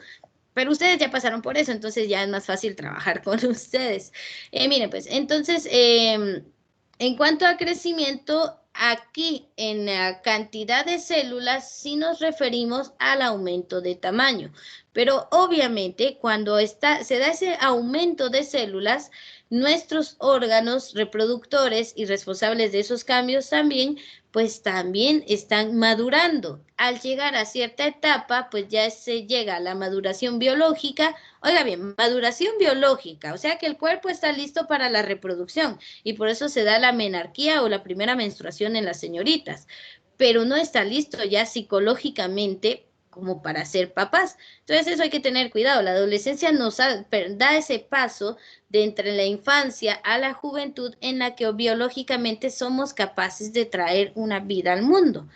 Pero ustedes ya pasaron por eso, entonces ya es más fácil trabajar con ustedes. Miren, pues, entonces, en cuanto a crecimiento, aquí en la cantidad de células sí nos referimos al aumento de tamaño, pero obviamente cuando se da ese aumento de células, nuestros órganos reproductores y responsables de esos cambios también, pues también están madurando. Al llegar a cierta etapa, pues ya se llega a la maduración biológica. Oiga bien, maduración biológica, o sea que el cuerpo está listo para la reproducción y por eso se da la menarquía o la primera menstruación en las señoritas, pero no está listo ya psicológicamente como para ser papás. Entonces eso hay que tener cuidado. La adolescencia nos da ese paso de entre la infancia a la juventud en la que biológicamente somos capaces de traer una vida al mundo,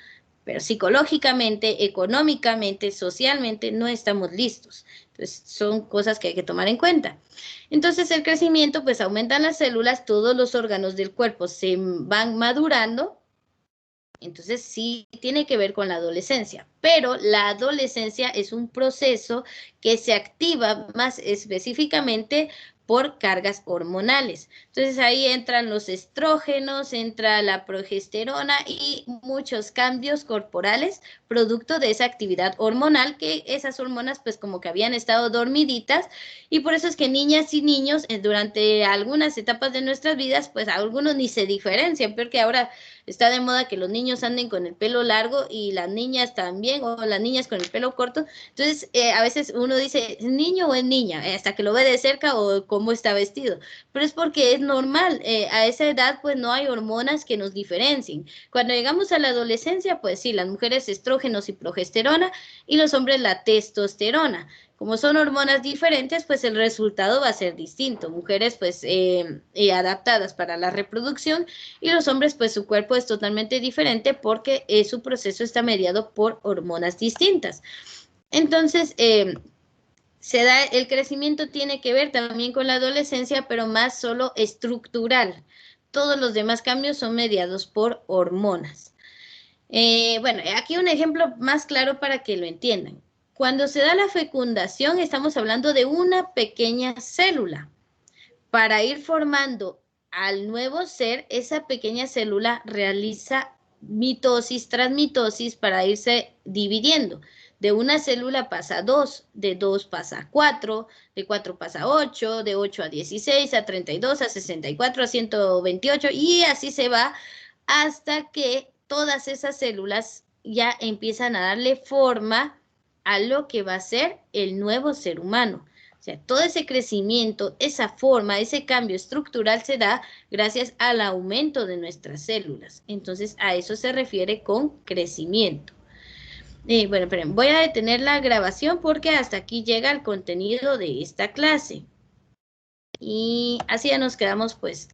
pero psicológicamente, económicamente, socialmente no estamos listos. Entonces son cosas que hay que tomar en cuenta. Entonces el crecimiento, pues aumentan las células, todos los órganos del cuerpo se van madurando. Entonces sí tiene que ver con la adolescencia, pero la adolescencia es un proceso que se activa más específicamente por cargas hormonales. Entonces ahí entran los estrógenos, entra la progesterona y muchos cambios corporales producto de esa actividad hormonal, que esas hormonas pues como que habían estado dormiditas, y por eso es que niñas y niños durante algunas etapas de nuestras vidas pues algunos ni se diferencian, porque ahora está de moda que los niños anden con el pelo largo y las niñas también, o las niñas con el pelo corto. Entonces, a veces uno dice, ¿es niño o es niña? Hasta que lo ve de cerca o cómo está vestido. Pero es porque es normal. A esa edad, pues no hay hormonas que nos diferencien. Cuando llegamos a la adolescencia, pues sí, las mujeres estrógenos y progesterona y los hombres la testosterona. Como son hormonas diferentes, pues el resultado va a ser distinto. Mujeres pues adaptadas para la reproducción y los hombres pues su cuerpo es totalmente diferente porque su proceso está mediado por hormonas distintas. Entonces, el crecimiento tiene que ver también con la adolescencia, pero más solo estructural. Todos los demás cambios son mediados por hormonas. Bueno, aquí un ejemplo más claro para que lo entiendan. Cuando se da la fecundación, estamos hablando de una pequeña célula. Para ir formando al nuevo ser, esa pequeña célula realiza mitosis tras mitosis para irse dividiendo. De una célula pasa a 2, de 2 pasa a 4, de 4 pasa a 8, de 8 a 16, a 32, a 64, a 128 y así se va hasta que todas esas células ya empiezan a darle forma a lo que va a ser el nuevo ser humano. O sea, todo ese crecimiento, esa forma, ese cambio estructural se da gracias al aumento de nuestras células. Entonces, a eso se refiere con crecimiento. Bueno, esperen, voy a detener la grabación porque hasta aquí llega el contenido de esta clase. Y así ya nos quedamos pues